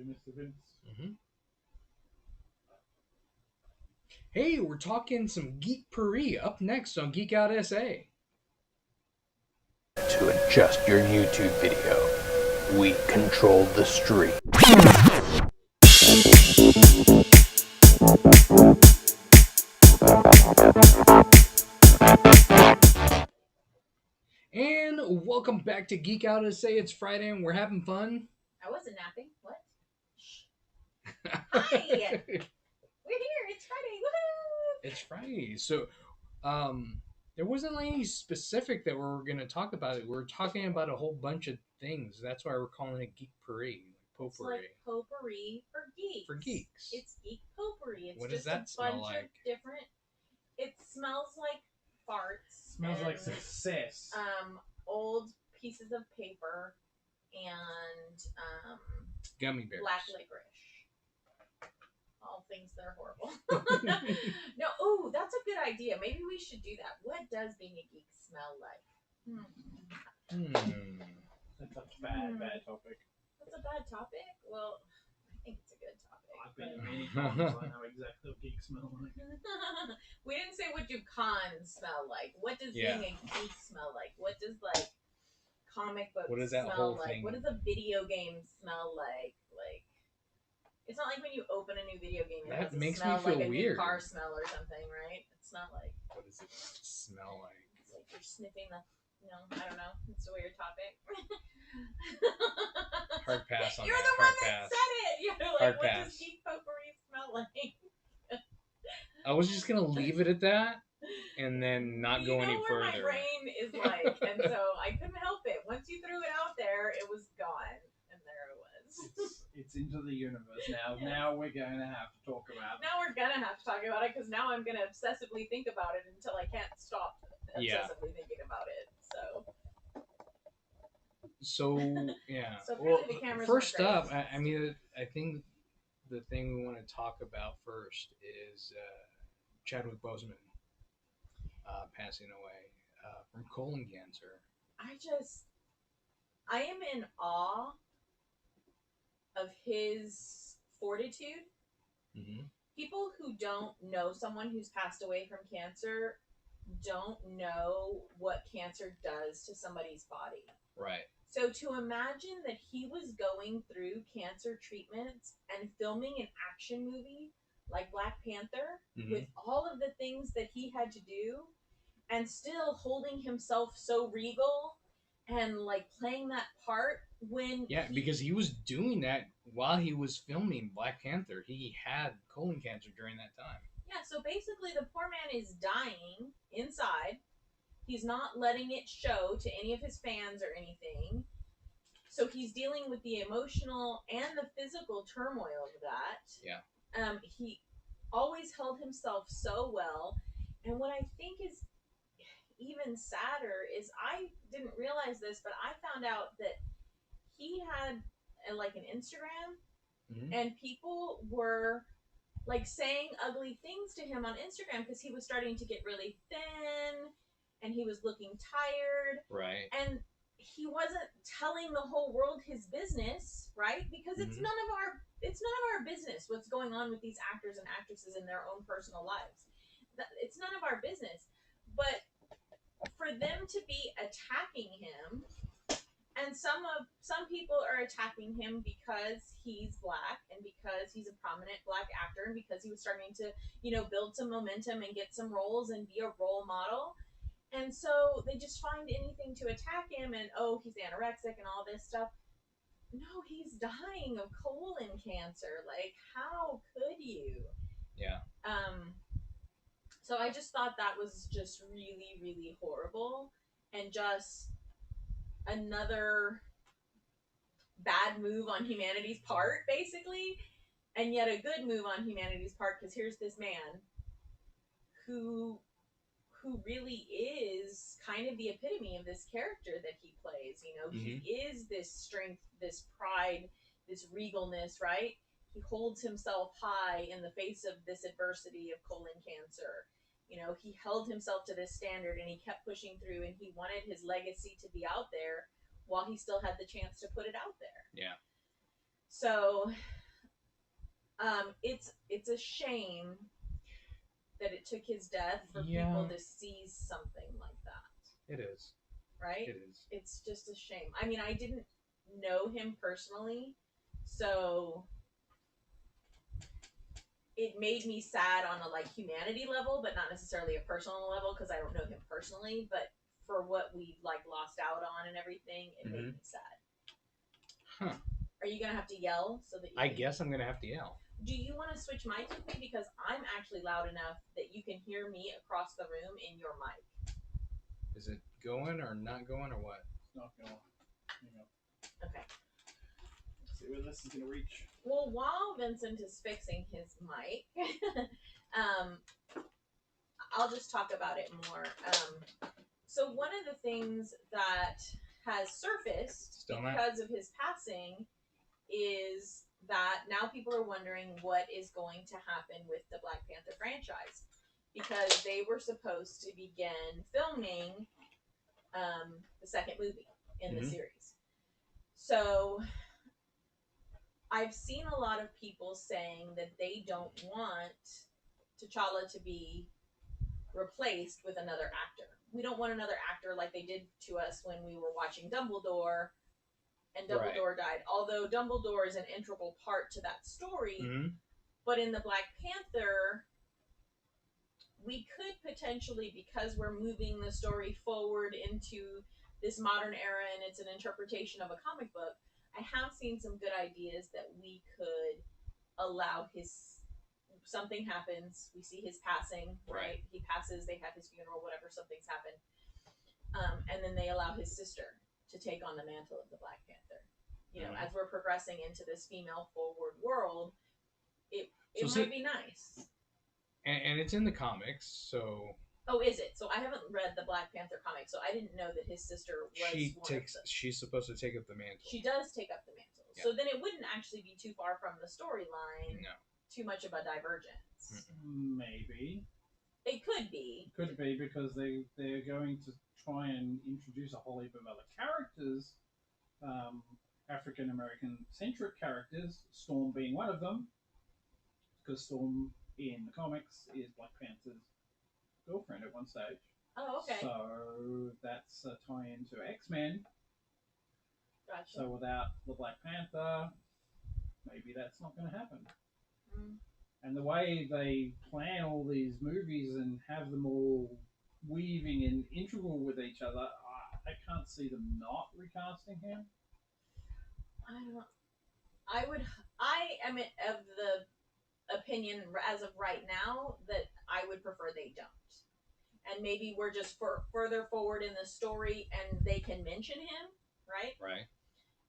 Mr. Vince. Mm-hmm. Hey, we're talking some Geekpourri up next on Geek Out SA. To adjust your YouTube video, we control the stream. And welcome back to Geek Out SA. It's Friday and we're having fun. I wasn't napping. What? Hi! We're here. It's Friday. Woohoo! It's Friday. So, there wasn't any specific that we were going to talk about. We were talking about a whole bunch of things. That's why we're calling it Geekpourri. It's like potpourri for geeks. For geeks. It's geek potpourri. It's What just does that a smell bunch like? of different. It smells like farts. Smells like and, success. Old pieces of paper and Gummy bears. black licorice. All things that are horrible. No, ooh, that's a good idea. Maybe we should do that. What does being a geek smell like? That's a bad topic. That's a bad topic? Well, I think it's a good topic. I've been in many times. I know exactly what geeks smell like. We didn't say what do cons smell like. What does Yeah. being a geek smell like? What does like comic books What does that smell whole like? thing- What does a video game smell like? Like, it's not like when you open a new video game, it That has a makes me smell feel like a weird. new car smell or something, right? It's not like What does it smell like? it's like you're sniffing the. No, I don't know. It's a weird topic. Hard pass on You're that. the one Hard that pass. said it. You're like, Hard what pass. does geek potpourri smell like? I was just going to leave it at that and then not go any where further. my brain is like, and so I couldn't help it. Once you threw it out there, it was gone, and there it was. It's into the universe now. Yes. Now we're going to have to talk about it. Now we're gonna have to talk about it because now I'm gonna obsessively think about it until I can't stop obsessively thinking about it. So, yeah. So well, apparently the cameras first weren't up, great. I mean, I think the thing we want to talk about first is Chadwick Boseman passing away from colon cancer. I am in awe of his fortitude. Mm-hmm. People who don't know someone who's passed away from cancer don't know what cancer does to somebody's body. Right. So to imagine that he was going through cancer treatments and filming an action movie like Black Panther with all of the things that he had to do and still holding himself so regal and like playing that part when because he was doing that while he was filming Black Panther. He had colon cancer during that time. Yeah, so basically the poor man is dying inside. He's not letting it show to any of his fans or anything. So he's dealing with the emotional and the physical turmoil of that. Yeah. He always held himself so well. And what I think is even sadder is I didn't realize this, but I found out that he had like an Instagram and people were like saying ugly things to him on Instagram because he was starting to get really thin and he was looking tired. Right. And he wasn't telling the whole world his business, right? Because it's none of our business what's going on with these actors and actresses in their own personal lives. It's none of our business. But for them to be attacking him, and some people are attacking him because he's Black and because he's a prominent Black actor and because he was starting to, build some momentum and get some roles and be a role model. And so they just find anything to attack him and, oh, he's anorexic and all this stuff. No, he's dying of colon cancer. Like, how could you? Yeah. So I just thought that was just really, really horrible and just another bad move on humanity's part, basically, and yet a good move on humanity's part because here's this man who really is kind of the epitome of this character that he plays. He is this strength, this pride, this regalness, right? He holds himself high in the face of this adversity of colon cancer. He held himself to this standard and he kept pushing through and he wanted his legacy to be out there while he still had the chance to put it out there. Yeah. So, it's a shame that it took his death for people to seize something like that. It is. Right? It is. It's just a shame. I mean, I didn't know him personally, so it made me sad on a like humanity level, but not necessarily a personal level because I don't know him personally. But for what we like lost out on and everything, it made me sad. Huh. Are you gonna have to yell so that you? I guess I'm gonna have to yell. Do you want to switch mics with me because I'm actually loud enough that you can hear me across the room in your mic? Is it going or not going or what? It's not going. Hang on. Okay. Let's see where this is gonna reach. Well, while Vincent is fixing his mic, I'll just talk about it more. So one of the things that has surfaced because of his passing is that now people are wondering what is going to happen with the Black Panther franchise, because they were supposed to begin filming the second movie in the series. So I've seen a lot of people saying that they don't want T'Challa to be replaced with another actor. We don't want another actor like they did to us when we were watching Dumbledore and Dumbledore died. Although Dumbledore is an integral part to that story, but in the Black Panther, we could potentially, because we're moving the story forward into this modern era and it's an interpretation of a comic book, I have seen some good ideas that we could allow something happens, we see his passing, right? He passes, they have his funeral, whatever, something's happened. And then they allow his sister to take on the mantle of the Black Panther. You know, as we're progressing into this female forward world, it might be nice. And it's in the comics, so... Oh, is it? So I haven't read the Black Panther comic, so I didn't know that his sister was She's supposed to take up the mantle. She does take up the mantle. Yeah. So then it wouldn't actually be too far from the storyline. No. Too much of a divergence. Maybe. It could be. Could be because they're going to try and introduce a whole heap of other characters, African American centric characters, Storm being one of them, because Storm in the comics is Black Panther's girlfriend at one stage. Oh, okay. So that's a tie into X-Men. Gotcha. So without the Black Panther, maybe that's not going to happen. And the way they plan all these movies and have them all weaving and integral with each other, I can't see them not recasting him. I am of the opinion as of right now that I would prefer they don't. And maybe we're just further forward in the story and they can mention him, right? Right.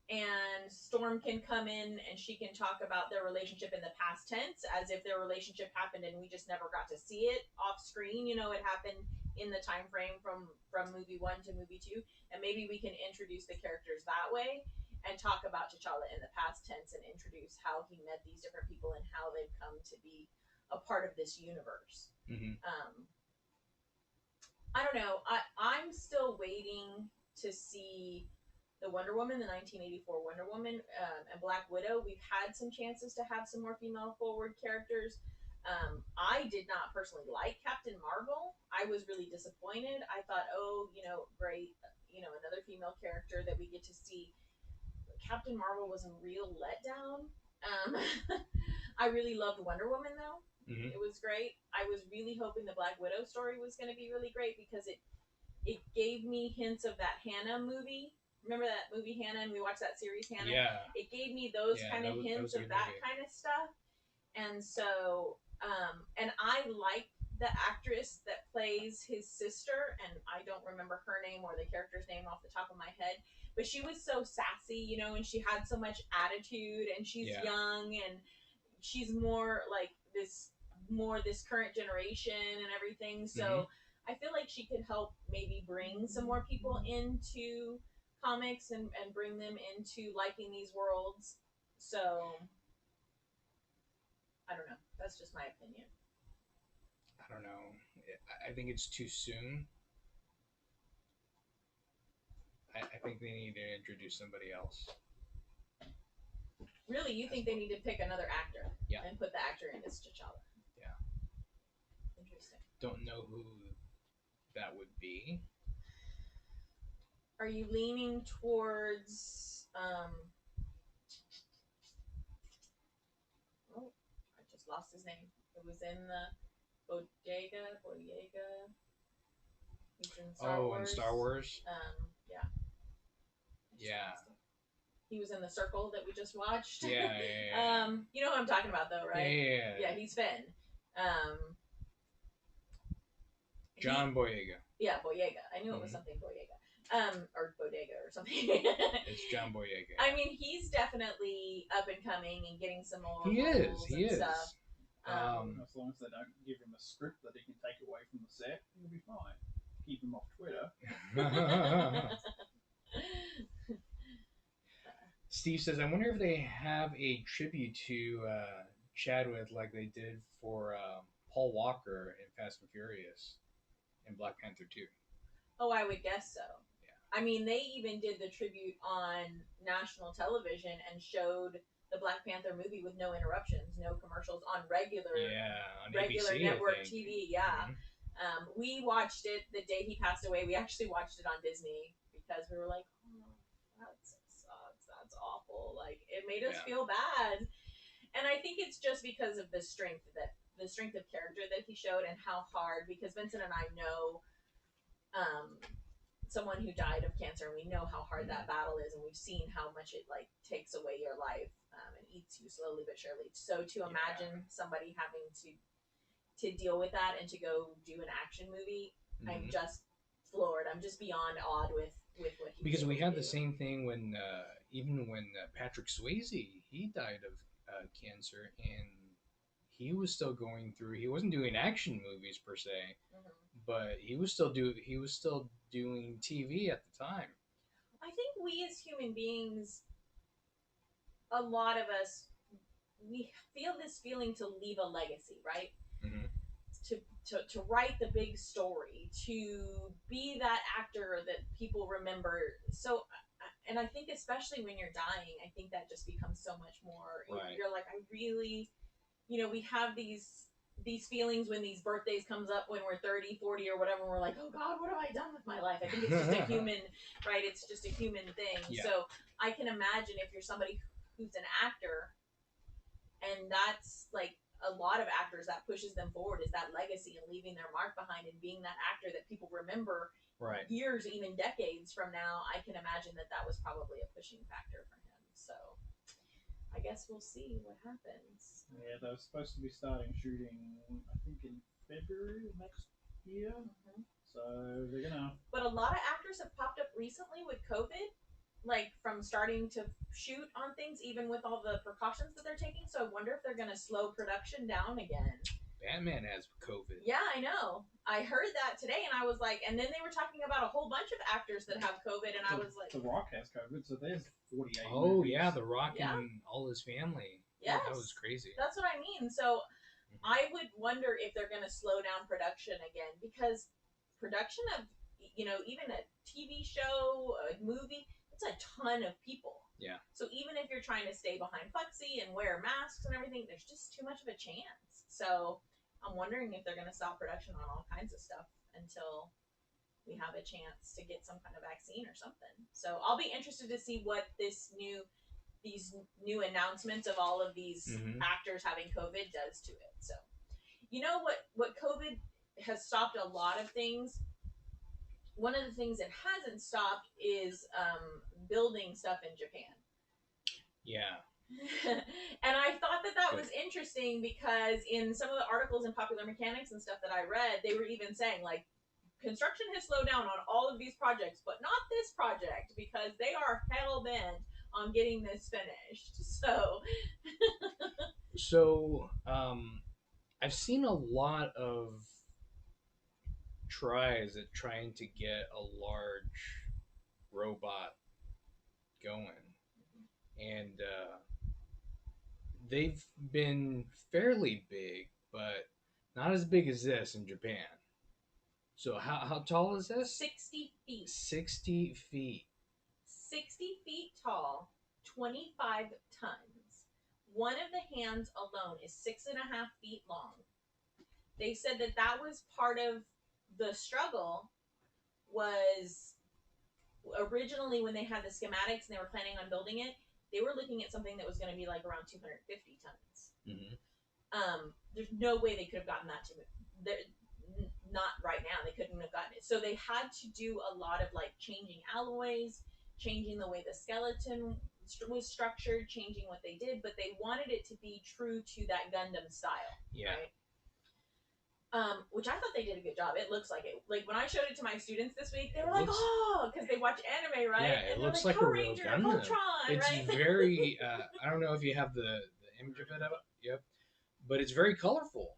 And Storm can come in and she can talk about their relationship in the past tense as if their relationship happened and we just never got to see it off screen. You know, it happened in the time frame from movie 1 to movie 2. And maybe we can introduce the characters that way and talk about T'Challa in the past tense and introduce how he met these different people and how they've come to be a part of this universe. I don't know. I'm still waiting to see the Wonder Woman, the 1984 Wonder Woman, and Black Widow. We've had some chances to have some more female forward characters. I did not personally like Captain Marvel. I was really disappointed. I thought, great, another female character that we get to see. Captain Marvel was a real letdown. I really loved Wonder Woman though. It was great. I was really hoping the Black Widow story was going to be really great because it gave me hints of that Hannah movie. Remember that movie Hannah, and we watched that series Hannah? Yeah. It gave me those kind of hints of that kind of stuff. And so, and I like the actress that plays his sister, and I don't remember her name or the character's name off the top of my head, but she was so sassy, and she had so much attitude, and she's young, and she's more like this current generation and everything. So I feel like she could help maybe bring some more people into comics and bring them into liking these worlds. So I don't know. That's just my opinion. I don't know. I think it's too soon. I think they need to introduce somebody else. Really, you think they need to pick another actor? Yeah. And put the actor in as T'Challa? Yeah. Interesting. Don't know who that would be. Are you leaning towards? Oh, I just lost his name. It was in the Bodega. He's in Star Wars. In Star Wars. Yeah. Yeah. He was in the Circle that we just watched. Yeah. You know what I'm talking about, though, right? Yeah. Yeah, he's Finn. John Boyega. Yeah, Boyega. I knew it was something Boyega. Or Bodega or something. It's John Boyega. I mean, he's definitely up and coming and getting some more He roles is. and stuff. As long as they don't give him a script that he can take away from the set, he'll be fine. Keep him off Twitter. Steve says, I wonder if they have a tribute to Chadwick like they did for Paul Walker in Fast and Furious and Black Panther 2. Oh, I would guess so. Yeah. I mean, they even did the tribute on national television and showed the Black Panther movie with no interruptions, no commercials on regular ABC, network TV. Yeah. We watched it the day he passed away. We actually watched it on Disney because we were like, oh, that sucks. That's awful. Like, it made us feel bad. And I think it's just because of the strength of character that he showed and how hard, because Vincent and I know someone who died of cancer, and we know how hard that battle is, and we've seen how much it like takes away your life and eats you slowly but surely. So to imagine somebody having to deal with that and to go do an action movie, I'm just floored. I'm just beyond awed with what he. Because we had the same thing when even when Patrick Swayze, he died of cancer, and he was still going through. He wasn't doing action movies per se, but he was still doing TV at the time. I think we as human beings, a lot of us, we feel this feeling to leave a legacy, right? To write the big story, to be that actor that people remember. So, and I think especially when you're dying, I think that just becomes so much more. Right. You're like, I really, we have these feelings when these birthdays comes up when we're 30, 40 or whatever, and we're like, oh God, what have I done with my life? I think it's just a human, right? It's just a human thing. Yeah. So I can imagine if you're somebody who's an actor, and that's like a lot of actors, that pushes them forward is that legacy and leaving their mark behind and being that actor that people remember years, even decades from now. I can imagine that was probably a pushing factor for him. So I guess we'll see what happens. Yeah, they're supposed to be starting shooting, I think, in February of next year. So they're gonna. But a lot of actors have popped up recently with COVID, like from starting to shoot on things, even with all the precautions that they're taking. So I wonder if they're gonna slow production down again. Batman has COVID. Yeah, I know. I heard that today, and I was like, and then they were talking about a whole bunch of actors that have COVID, and I was like, The Rock has COVID, so there's 48. Oh movies. yeah, The Rock and all his family. Yes, that was crazy. That's what I mean. So I would wonder if they're going to slow down production again, because production of even a TV show, a movie, it's a ton of people. Yeah. So even if you're trying to stay behind plexi and wear masks and everything, there's just too much of a chance. So I'm wondering if they're going to stop production on all kinds of stuff until we have a chance to get some kind of vaccine or something. So I'll be interested to see what these new announcements of all of these actors having COVID does to it. So, what COVID has stopped a lot of things. One of the things it hasn't stopped is building stuff in Japan. Yeah. And I thought that was interesting, because in some of the articles in Popular Mechanics and stuff that I read, they were even saying, like, construction has slowed down on all of these projects, but not this project, because they are hell bent on getting this finished. So I've seen a lot of tries at trying to get a large robot going, and they've been fairly big, but not as big as this in Japan. So how tall is this? 60 feet. 60 feet. 60 feet tall, 25 tons. one of the hands alone is 6.5 feet long. They said that that was part of the struggle. Was originally when they had the schematics and they were planning on building it, they were looking at something that was going to be like around 250 tons. Mm-hmm. There's no way they could have gotten that to not right now. They couldn't have gotten it. So they had to do a lot of like changing alloys, changing the way the skeleton was structured, changing what they did, but they wanted it to be true to that Gundam style. Yeah. Right? Which I thought they did a good job. It looks like it. Like when I showed it to my students this week, they were like, "Oh," because they watch anime, right? Yeah, it and looks like a real Ranger, Gundam. Voltron, It's right? very. I don't know if you have the image of it up. Yep, but it's very colorful,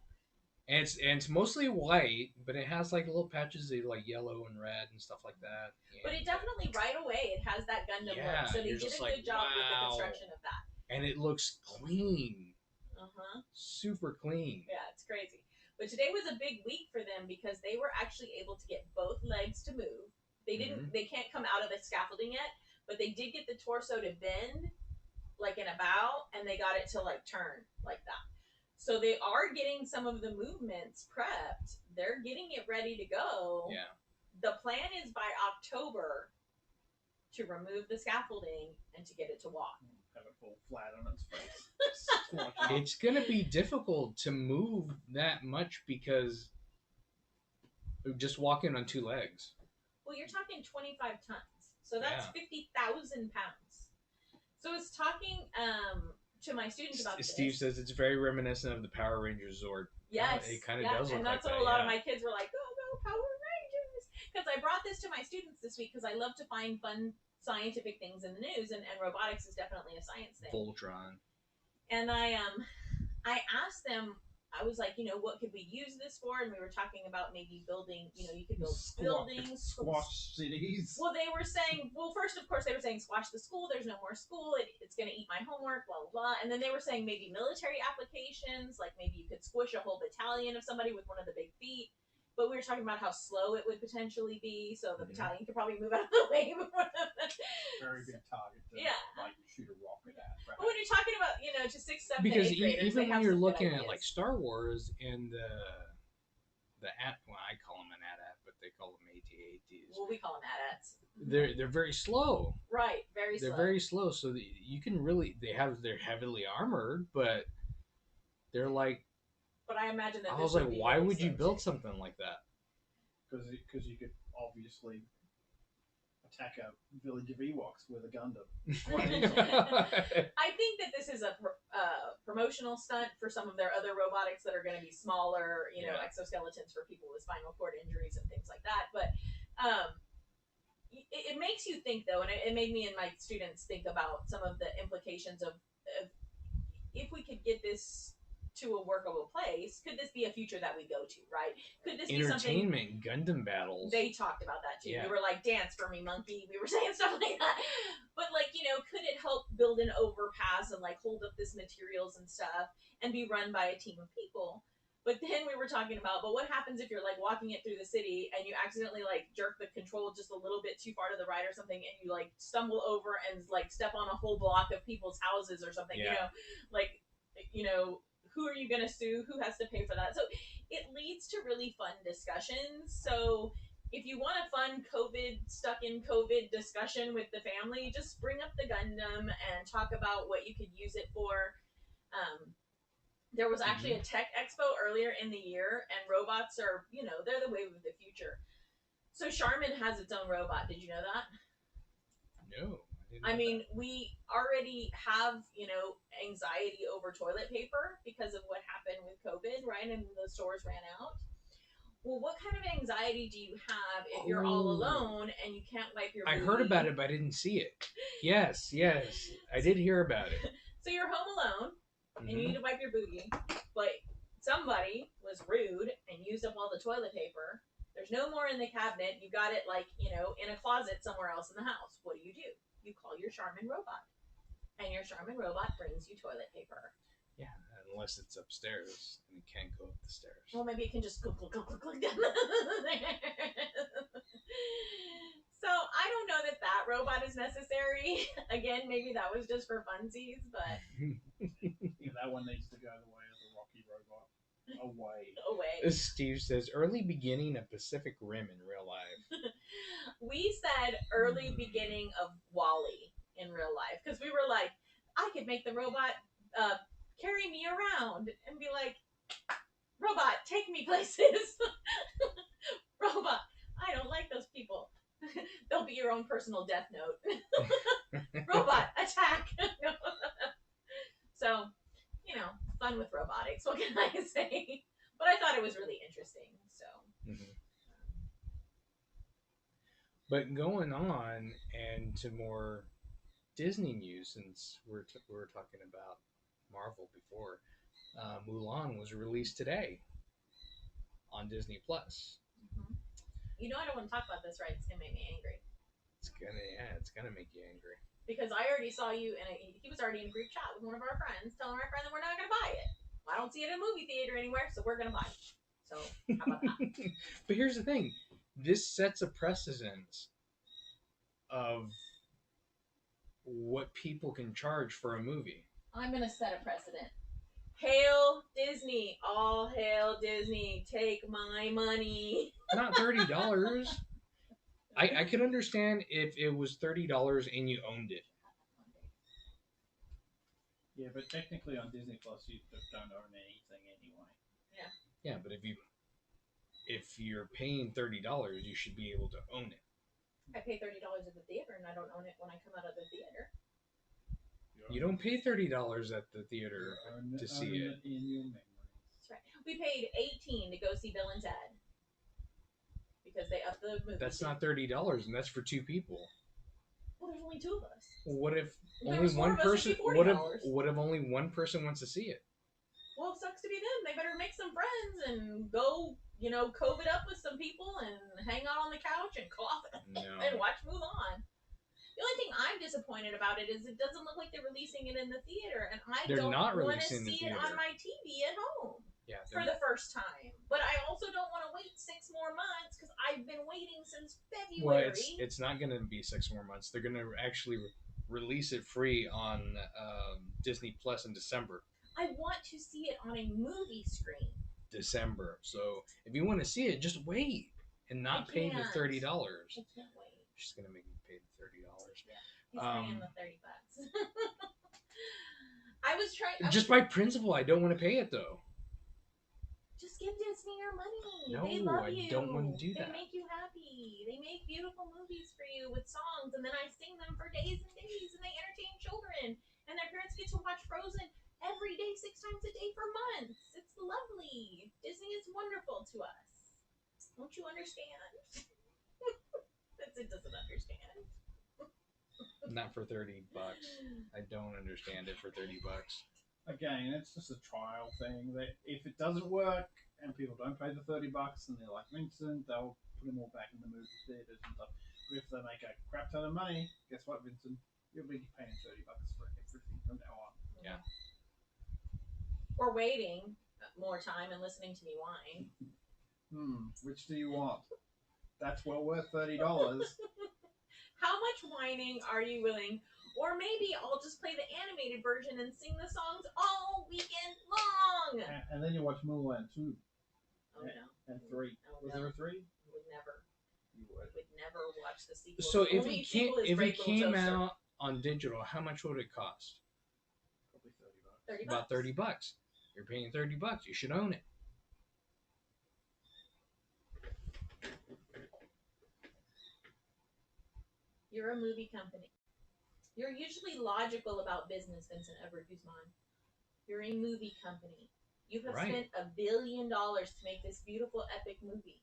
and it's mostly white, but it has like little patches of like yellow and red and stuff like that. But it definitely right away it has that Gundam Yeah, look. So they you're did just a like, good job with the wow. construction of that. And it looks clean. Uh-huh. Super clean. Yeah, it's crazy. But today was a big week for them because they were actually able to get both legs to move. They didn't. They can't come out of the scaffolding yet, but they did get the torso to bend, like in a bow, and they got it to like turn like that. So they are getting some of the movements prepped. They're getting it ready to go. Yeah. The plan is by October to remove the scaffolding and to get it to walk. Have it fall flat on its face. It's going to be difficult to move that much because just walking on two legs. Well, you're talking 25 tons. So that's 50,000 pounds. So it's talking to my students about Steve this. says it's very reminiscent of the Power Rangers Zord. Yes. It kind of does look and that's like what that, a lot of my kids were like, go, Power Rangers. Because I brought this to my students this week because I love to find fun scientific things in the news, and robotics is definitely a science thing. Voltron. And I asked them, I was like, what could we use this for? And we were talking about maybe building, you could build buildings. Squash cities. Well, they were saying, first, of course, they were saying squash the school. There's no more school. It's going to eat my homework, blah, blah, blah. And then they were saying maybe military applications, like maybe you could squish a whole battalion of somebody with one of the big feet. But we were talking about how slow it would potentially be, so the battalion could probably move out of the way. Very big target to like shoot a rocket at. Right? But when you're talking about, just 6, 7, because 8 graders, even when you're looking at like Star Wars and the I call them an AT-AT, but they call them AT-ATs. Well, we call them AT-ATs. They're very slow. Right, very slow. They're very slow, so you can really they're heavily armored, but they're like. But I imagine that. I was like, why would you build something like that? Because you could obviously attack a village of Ewoks with a Gundam. I think that this is a promotional stunt for some of their other robotics that are going to be smaller, exoskeletons for people with spinal cord injuries and things like that. But it makes you think, though, and it made me and my students think about some of the implications of if we could get this to a workable place, could this be a future that we go to, right? Could this be something... Entertainment, Gundam battles. They talked about that, too. Yeah. We were like, dance for me, monkey. We were saying stuff like that. But, like, could it help build an overpass and, like, hold up this materials and stuff and be run by a team of people? But then we were talking about, but what happens if you're, like, walking it through the city and you accidentally, like, jerk the control just a little bit too far to the right or something and you, like, stumble over and, like, step on a whole block of people's houses or something, who are you going to sue? Who has to pay for that? So it leads to really fun discussions. So if you want a fun stuck in COVID discussion with the family, just bring up the Gundam and talk about what you could use it for. There was actually a tech expo earlier in the year, and robots are, they're the wave of the future. So Charmin has its own robot. Did you know that? No. I mean, we already have, anxiety over toilet paper because of what happened with COVID, right? And the stores ran out. Well, what kind of anxiety do you have if you're all alone and you can't wipe your booty? I heard about it, but I didn't see it. Yes. I did hear about it. So you're home alone, and you need to wipe your booty, but somebody was rude and used up all the toilet paper. There's no more in the cabinet. You got it, in a closet somewhere else in the house. What do? You call your Charmin robot, and your Charmin robot brings you toilet paper. Yeah, unless it's upstairs and it can't go up the stairs. Well, maybe it can just click down there. So I don't know that robot is necessary. Again, maybe that was just for funsies, but that one needs to go the way of the Rocky Robot. Away. Away. Steve says early beginning of Pacific Rim in real life. We said early beginning of Wall-E in real life because we were like, I could make the robot carry me around and be like, robot, take me places. Robot, I don't like those people. They'll be your own personal death note. Robot, attack. So, fun with robotics. What can I say? But I thought it was really interesting. So. Mm-hmm. But going on and to more Disney news, since we were talking about Marvel before, Mulan was released today on Disney Plus. Mm-hmm. I don't want to talk about this, right? It's gonna make me angry. It's gonna make you angry. Because I already saw you, and he was already in a group chat with one of our friends, telling our friend that we're not gonna buy it. I don't see it in a movie theater anywhere, so we're gonna buy it. So how about that? But here's the thing: this sets a precedent of what people can charge for a movie. I'm gonna set a precedent. Hail Disney! All hail Disney! Take my money. Not $30. I could understand if it was $30 and you owned it. Yeah, but technically on Disney Plus you don't own anything anyway. Yeah. Yeah, but if you're paying $30, you should be able to own it. I pay $30 at the theater, and I don't own it when I come out of the theater. You don't pay $30 at the theater to see it. In your memories. That's right. We paid $18 to go see Bill and Ted because they upped the movie. That's not $30, and that's for two people. Well, there's only two of us. What if There only was four one of us, person? it'd be What $40. if only one person wants to see it? Well, it sucks to be them. They better make some friends and go, COVID up with some people and hang out on the couch and cough and watch Mulan. The only thing I'm disappointed about it is it doesn't look like they're releasing it in the theater, and They're don't not want to releasing see the it on theater. my TV at home Yeah, for the first time. But I also don't want to wait 6 more months because I've been waiting since February. Well, it's not going to be 6 more months. They're going to actually release it free on Disney Plus in December. I want to see it on a movie screen. December. So if you want to see it, just wait and not pay the $30. I can't wait. She's going to make me pay the $30. Yeah. He's paying the $30. I was trying. Just by principle, I don't want to pay it though. Just give Disney your money. No, they love I you. don't want to do that. They make you happy. They make beautiful movies for you with songs, and then I sing them for days and days, and they entertain children, and their parents get to watch Frozen every day, 6 times a day for months. It's lovely. Disney is wonderful to us. Don't you understand? It doesn't understand. Not for $30. I don't understand it for $30. Again, it's just a trial thing. That if it doesn't work and people don't pay the $30 and they're like Vincent, they'll put them all back in the movie theaters and stuff. But if they make a crap ton of money, guess what, Vincent? You'll be paying $30 for everything from now on. Yeah. Or waiting more time and listening to me whine. Which do you want? That's well worth $30. How much whining are you willing? Or maybe I'll just play the animated version and sing the songs all weekend long. And then you watch Mulan 2. Oh no. And 3. Was there a 3? Would never. You would. Would never watch the sequel. So The if only it sequel is came Grateful out Toaster. on digital, how much would it cost? Probably $30. About $30. You're paying $30. You should own it. You're a movie company. You're usually logical about business, Vincent Everett Guzman. You're a movie company. You have spent $1 billion to make this beautiful, epic movie.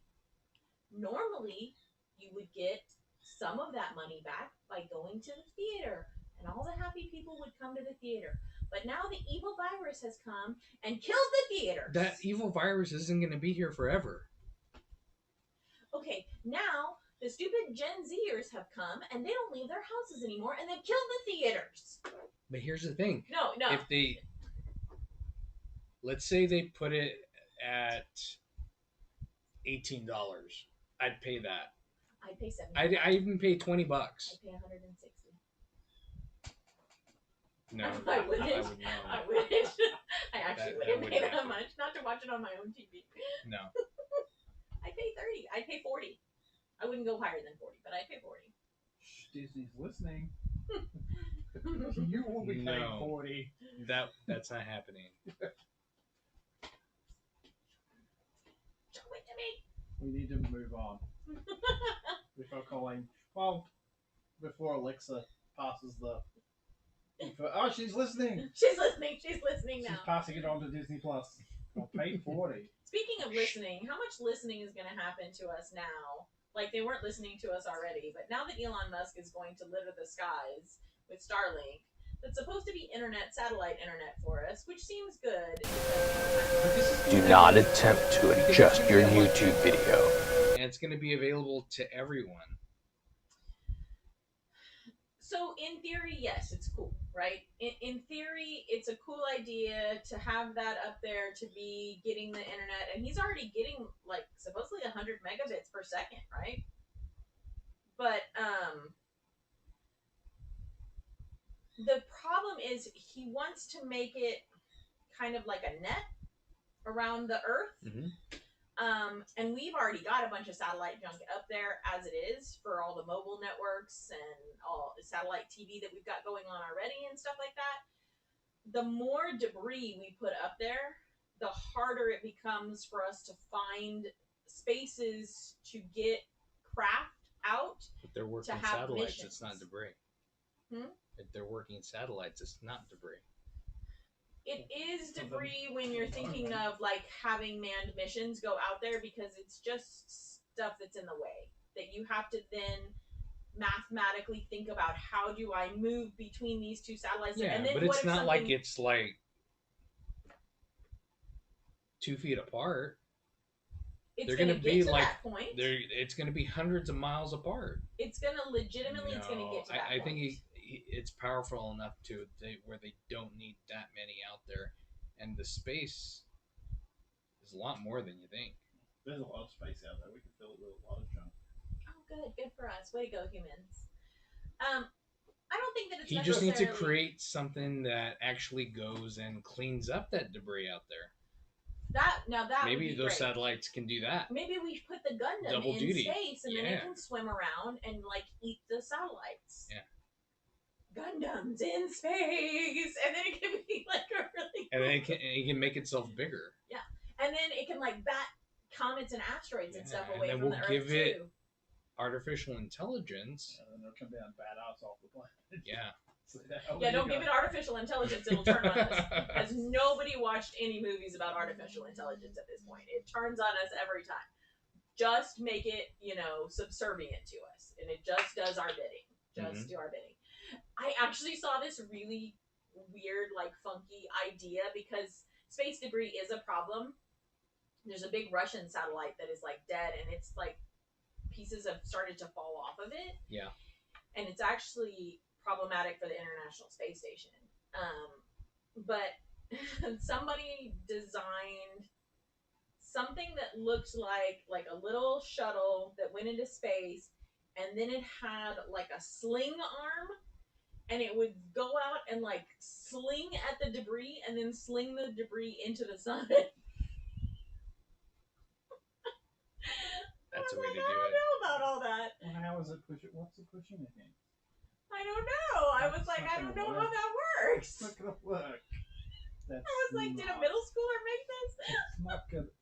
Normally, you would get some of that money back by going to the theater, and all the happy people would come to the theater. But now the evil virus has come and killed the theaters. That evil virus isn't going to be here forever. Okay, now the stupid Gen Zers have come and they don't leave their houses anymore, and they've killed the theaters. But here's the thing. No. If they, let's say they put it at $18, I'd pay that. I'd pay $70. I even pay $20. I'd pay $160. No, I wouldn't. I would not. I wouldn't. I actually That wouldn't pay wouldn't that happen. much. Not to watch it on my own TV. No. I'd pay 30. I'd pay 40. I wouldn't go higher than 40, but I'd pay 40. Shh, Disney's listening. You will be paying No. 40. That's not happening. Show it to me. We need to move on. Before calling. Well, before Alexa passes the. Oh, she's listening. She's listening. She's listening She's now. passing it on to Disney Plus. I'll pay 40. Speaking of listening, how much listening is going to happen to us now? Like, they weren't listening to us already, but now that Elon Musk is going to litter the skies with Starlink, that's supposed to be satellite internet for us, which seems good. Do not attempt to adjust your YouTube video. And it's going to be available to everyone. So, in theory, yes, it's cool, right? In theory, it's a cool idea to have that up there, to be getting the internet, and he's already getting, like, supposedly 100 megabits per second, right? But, the problem is he wants to make it kind of like a net around the Earth. Mm-hmm. And we've already got a bunch of satellite junk up there as it is for all the mobile networks and all the satellite TV that we've got going on already and stuff like that. The more debris we put up there, the harder it becomes for us to find spaces to get craft out. But they're working to have satellites, missions. it's not debris. If they're working satellites, it's not debris. It is debris when you're thinking of like having manned missions go out there, because it's just stuff that's in the way that you have to then mathematically think about. How do I move between these two satellites? Yeah, and then but it's not like it's like 2 feet apart. it's they're going to gonna get be to like that point. it's going to be hundreds of miles apart. It's going to legitimately, it's going to get to that I point. think it's powerful enough where they don't need that many out there, and the space is a lot more than you think. There's a lot of space out there. We can fill it with a lot of junk. Oh, good for us. Way to go, humans. I don't think that it's He just needs to necessarily- create something that actually goes and cleans up that debris out there. that Maybe would be those great. satellites can do that. Maybe we put the Gundam Double in duty. space, and then it Yeah. can swim around and like eat the satellites. Yeah. Gundams in space, and then it can be like a really. And then it can make itself bigger. Yeah, and then it can like bat comets and asteroids and stuff Yeah, and away then from we'll the give Earth it- too. Artificial intelligence. And then they'll come down badass off the planet. Yeah. So hell Yeah, you don't got? give it artificial intelligence; it'll turn on us. Has nobody watched any movies about artificial intelligence at this point? It turns on us every time. Just make it, subservient to us, and it just does our bidding. Just do our bidding. I actually saw this really weird, like funky idea, because space debris is a problem. There's a big Russian satellite that is like dead, and it's like pieces have started to fall off of it. Yeah. And it's actually problematic for the International Space Station. But somebody designed something that looked like a little shuttle that went into space, and then it had like a sling arm, and it would go out and like sling at the debris and then sling the debris into the sun. That's a way to do I don't it. know about all that. Well, how is it pushing? What's it pushing against? I don't know. I was like, I don't know how that works. It's not gonna work. That's I was like, did a middle schooler make this? It's not gonna.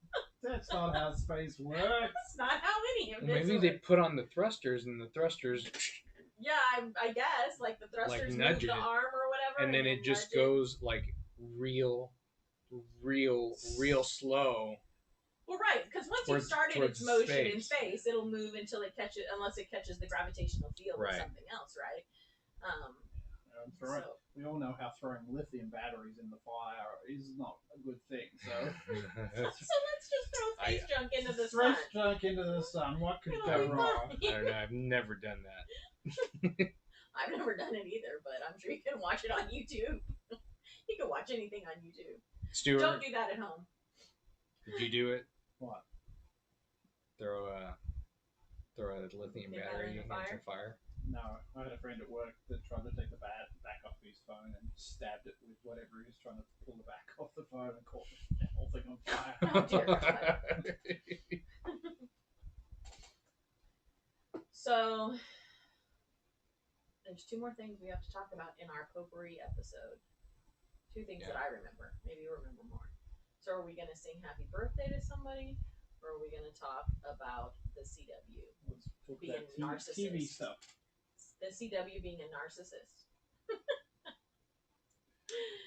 That's not how space works. That's not how any of Well, this maybe they works. put on the thrusters, and the thrusters, Yeah, I guess like the thrusters move nudge the it, arm or whatever, and then it just nudge it. goes like real slow. Well, right, because once towards- you've started towards its motion in space. space, it'll move until it catches, unless it catches the gravitational field Right. or something else, right? So, We all know how throwing lithium batteries in the fire is not a good thing. So so let's just throw space junk into the throw sun. junk into the sun. What could It'll go be wrong? fine. I don't know. I've never done that. I've never done it either, but I'm sure you can watch it on YouTube. You can watch anything on YouTube. Stuart, Don't do that at home. did you do it? What? Throw a lithium Lithium battery battery into into fire? No, I had a friend at work that tried to take the back off his phone and stabbed it with whatever he was trying to pull the back off the phone and caught the whole thing on fire. Oh dear God. So there's 2 more things we have to talk about in our potpourri episode. 2 things that I remember. Maybe you remember more. So are we going to sing happy birthday to somebody, or are we going to talk about the CW Let's talk being about narcissist? TV stuff. The CW being a narcissist.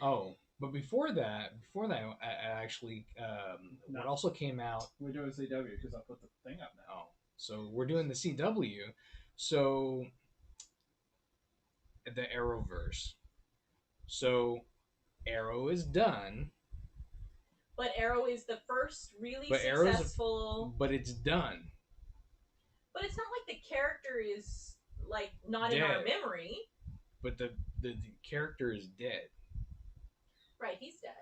Oh, but before that, I actually, No. what also came out. We're doing CW because I put the thing up now. Oh, so we're doing the CW. So the Arrowverse. So Arrow is done. But Arrow is the first really But successful. But it's done. But it's not like the character is like not in our memory. But the character is dead. Right, he's dead.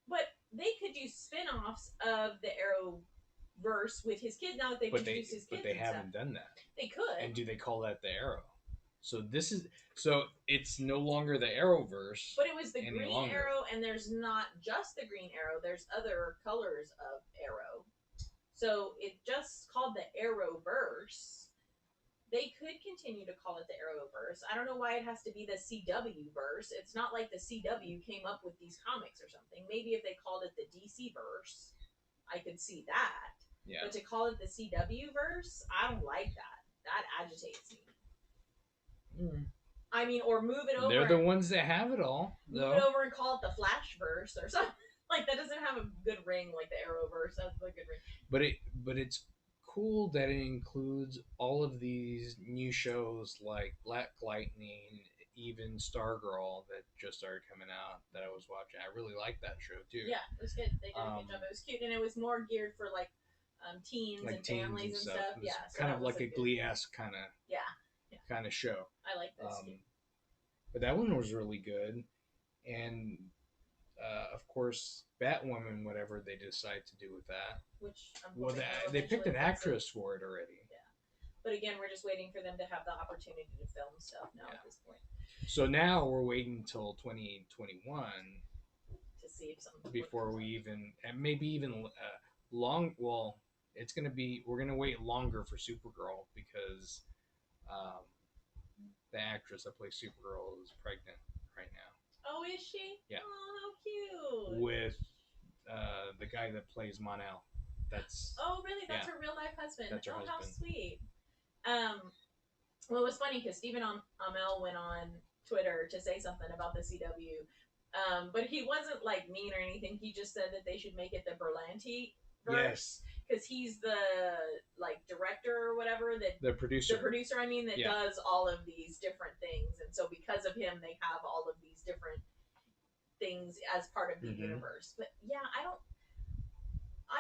But they could do spin-offs of the Arrowverse with his kids now that they've introduced his kids. But they haven't done that. They could. And do they call that the Arrow? So it's no longer the Arrowverse. But it was the Green longer. Arrow, and there's not just the Green Arrow. There's other colors of Arrow. So it just called the Arrowverse. They could continue to call it the Arrowverse. I don't know why it has to be the CW verse. It's not like the CW came up with these comics or something. Maybe if they called it the DC verse, I could see that. Yeah. But to call it the CW verse, I don't like that. That agitates me. I mean, or move it over. They're the ones that have it all. Move it over and call it the Flashverse or something. Like, that doesn't have a good ring like the Arrowverse. That's a good ring. But it's cool that it includes all of these new shows like Black Lightning, even Stargirl that just started coming out that I was watching. I really liked that show too. Yeah, it was good. They did a good job. It was cute, and it was more geared for like teens like and teens families and stuff. It was Yeah, so kind of like a good... Glee-esque kind of kind of show. I like this. But that one was really good, and of course, Batwoman, whatever they decide to do with that. Which they picked an actress for it already. Yeah, but again, we're just waiting for them to have the opportunity to film stuff now at this point. So now we're waiting until 2021 to see if something before we even, and maybe even long. Well, it's gonna be. We're gonna wait longer for Supergirl because the actress that plays Supergirl is pregnant right now. Oh, is she? Yeah. Oh, how cute. With the guy that plays Mon-El. That's. Oh, really? That's her real life husband. That's her husband. How sweet. Well, it was funny because Stephen Amell went on Twitter to say something about the CW, but he wasn't like mean or anything. He just said that they should make it the Berlanti verse. Yes. Because he's the like director or whatever the producer that does all of these different things, and so because of him they have all of these different things as part of the universe. But yeah, I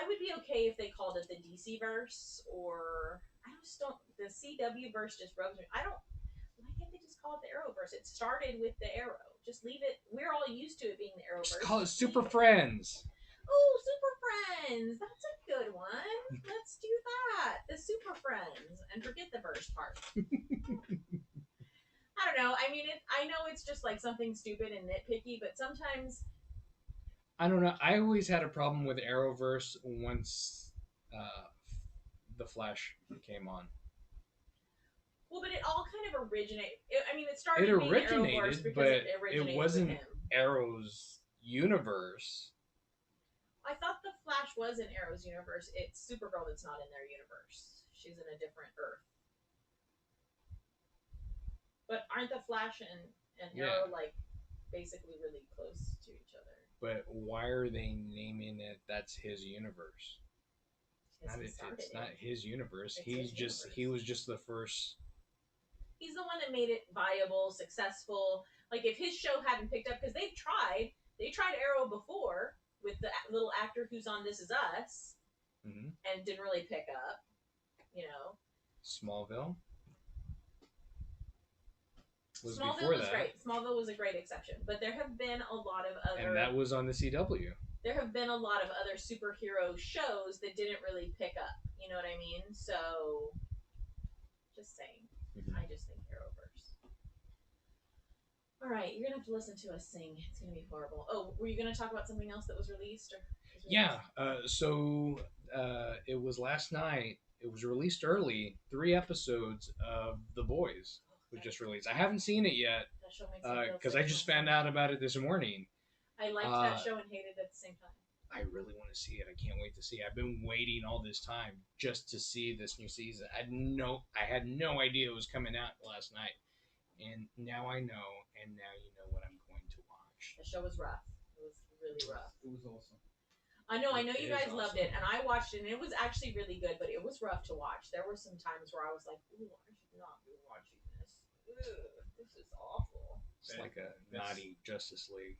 would be okay if they called it the DC verse, or I just don't. The CW verse just rubs me. Why can't they just call it the Arrowverse? It started with the Arrow. Just leave it. We're all used to it being the Arrowverse. Just call it Super Friends. Oh, Super Friends! That's a good one. Let's do that. The Super Friends, and forget the verse part. I don't know. I mean, I know it's just like something stupid and nitpicky, but sometimes. I don't know. I always had a problem with Arrowverse once the Flash came on. Well, but it all kind of originated. It started. It being originated, because but it wasn't Arrow's universe. I thought the Flash was in Arrow's universe. It's Supergirl that's not in their universe. She's in a different Earth. But aren't the Flash and Arrow like basically really close to each other? But why are they naming it? That's his universe. It's not his universe. He was just the first. He's the one that made it viable, successful. Like if his show hadn't picked up, because they tried Arrow before with the little actor who's on This Is Us, and didn't really pick up. You know, Smallville. Smallville was great. Smallville was a great exception, but there have been a lot of other. And that was on the CW. There have been a lot of other superhero shows that didn't really pick up. You know what I mean? So, Just saying. Mhm. I just think Arrowverse. All right, you're gonna have to listen to us sing. It's gonna be horrible. Oh, were you gonna talk about something else that was released or? Yeah. It was last night. It was released early. 3 episodes of The Boys was just released. I haven't seen it yet That show makes me feel because sick I just to my found stomach. out about it this morning. I liked that show and hated it at the same time. I really want to see it. I can't wait to see it. I've been waiting all this time just to see this new season. I had no idea it was coming out last night, and now I know, and now you know what I'm going to watch. The show was rough. It was really rough. It was awesome. I know It you is guys loved awesome. it, and I watched it, and it was actually really good, but it was rough to watch. There were some times where I was like, ooh, I should not be watching this. Ugh, this is awful. It's like a naughty Justice League.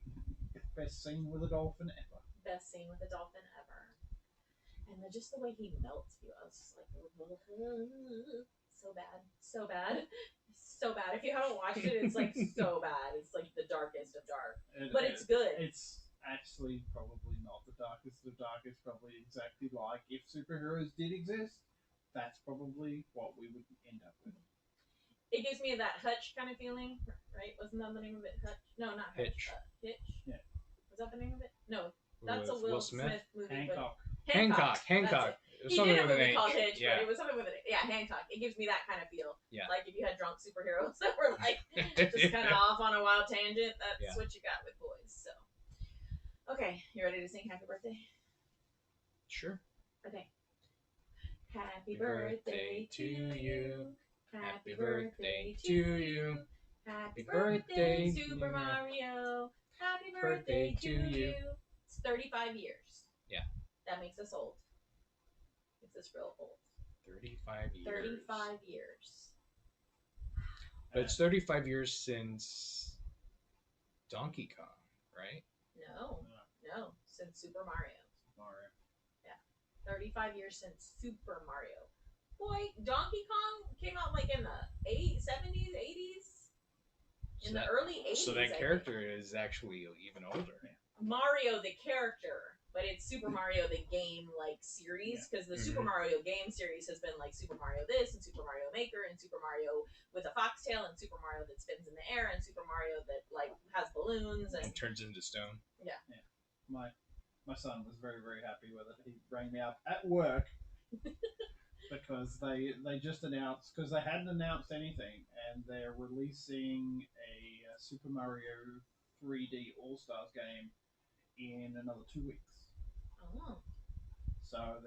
Best scene with a dolphin ever. Best scene with a dolphin ever. And just the way he melts you, I was just like, so bad. So bad. So bad. If you haven't watched it, it's like so bad. It's like the darkest of dark. But it's good. It's actually probably not the darkest of dark. It's probably exactly like if superheroes did exist, that's probably what we would end up with. It gives me that Hutch kind of feeling, right? Wasn't that the name of it? Hutch? No, not Hutch. Hitch. Hitch? Yeah. Was that the name of it? No, that's With a Will Smith movie. Hancock. Hancock. Hancock. He Something did a with an movie H. called Hitch, Yeah. but it was something with an Hancock. It gives me that kind of feel. Yeah. Like if you had drunk superheroes that were like just kind of off on a wild tangent, that's what you got with Boys. So, okay, you ready to sing Happy Birthday? Sure. Okay. Happy birthday to you. Happy birthday to you. Happy birthday, Super Mario. Happy birthday to you. It's 35 years. Yeah. That makes us old. Makes us real old. 35 years. 35 years. But it's 35 years since Donkey Kong, right? No. Since Super Mario. Mario. 35 years since Super Mario. Boy, Donkey Kong came out like in the 70s, 80s? In the early 80s. So that character is actually even older. Mario the character, but it's Super Mario the game like series because the Super Mario game series has been like Super Mario this and Super Mario Maker and Super Mario with a foxtail and Super Mario that spins in the air and Super Mario that like has balloons and turns into stone. Yeah. My son was very, very happy with it. He rang me up at work because they just announced, because they hadn't announced anything, and they're releasing a Super Mario 3D All-Stars game in another 2 weeks. Oh. So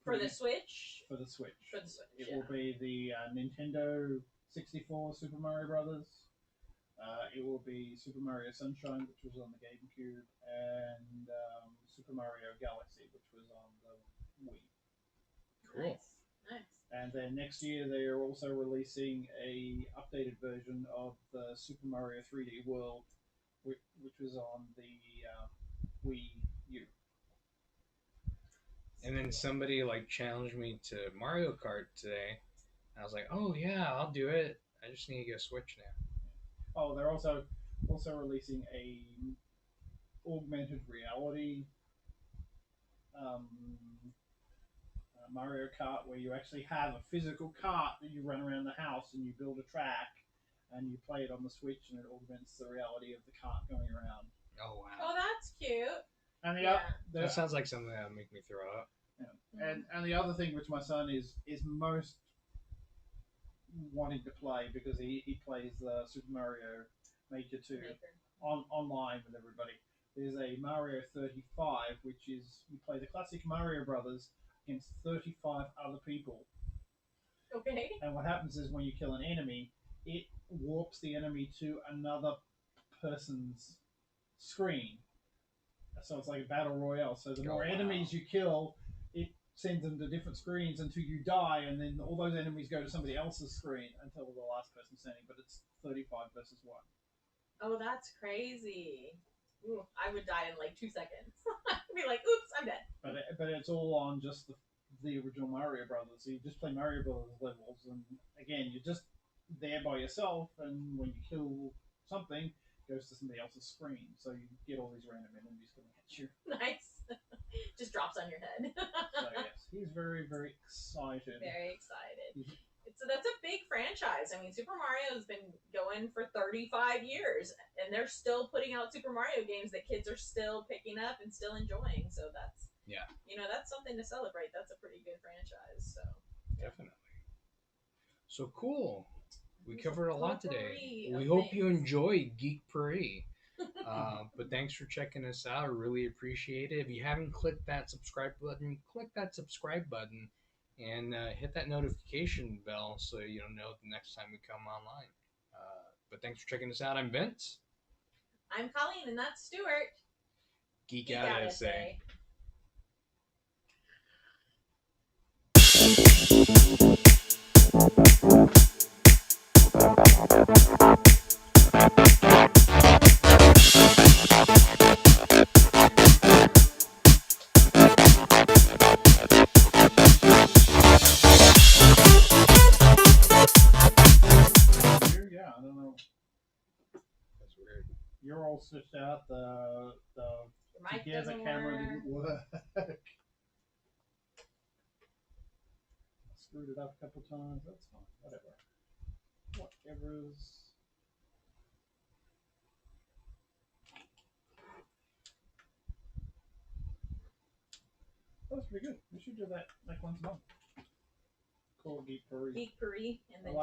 for the Switch? For the Switch. It yeah. will be the Nintendo 64 Super Mario Brothers. It will be Super Mario Sunshine, which was on the GameCube, and Super Mario Galaxy, which was on the Wii. Cool. Nice. And then next year they are also releasing a updated version of the Super Mario 3D World, which was on the Wii U. And then somebody like challenged me to Mario Kart today. I was like, oh yeah, I'll do it. I just need to get a Switch now. Oh, they're also releasing a augmented reality Mario Kart where you actually have a physical kart that you run around the house and you build a track and you play it on the Switch and it augments the reality of the kart going around. Oh wow. Oh, that's cute. And that sounds like something that would make me throw up. Yeah. And the other thing which my son is most wanting to play because he plays the Super Mario Maker 2 online with everybody. There's a Mario 35, which is you play the classic Mario Brothers against 35 other people. Okay. And what happens is when you kill an enemy, it warps the enemy to another person's screen. So it's like a battle royale. So the more enemies you kill, it sends them to different screens until you die, and then all those enemies go to somebody else's screen until the last person standing. But it's 35 versus 1. Oh, that's crazy. Ooh, I would die in like 2 seconds. I'd be like, oops, I'm dead. But it's all on just the original Mario Brothers. So you just play Mario Brothers levels, and again, you're just there by yourself, and when you kill something, it goes to somebody else's screen. So you get all these random enemies coming at you. Nice. Just drops on your head. So yes, he's very, very excited. Very excited. So that's a big franchise. I mean, Super Mario has been going for 35 years, and they're still putting out Super Mario games that kids are still picking up and still enjoying. So that's that's something to celebrate. That's a pretty good franchise. So Definitely. So cool. We covered a lot today. Potpourri We of hope you things. enjoy Geekpourri. But thanks for checking us out. I really appreciate it. If you haven't clicked that subscribe button, click that subscribe button and hit that notification bell so you'll know the next time we come online. But thanks for checking us out. I'm Vince. I'm Colleen, and that's Stuart. Geek out, SA. Yeah, I don't know. That's weird. You're all switched out. The Mic together doesn't camera work. didn't work. Screwed it up a couple times. That's fine. Whatever. Whatever's. That's pretty good. We should do that like once a month. Call it Geekpourri. Geekpourri, and then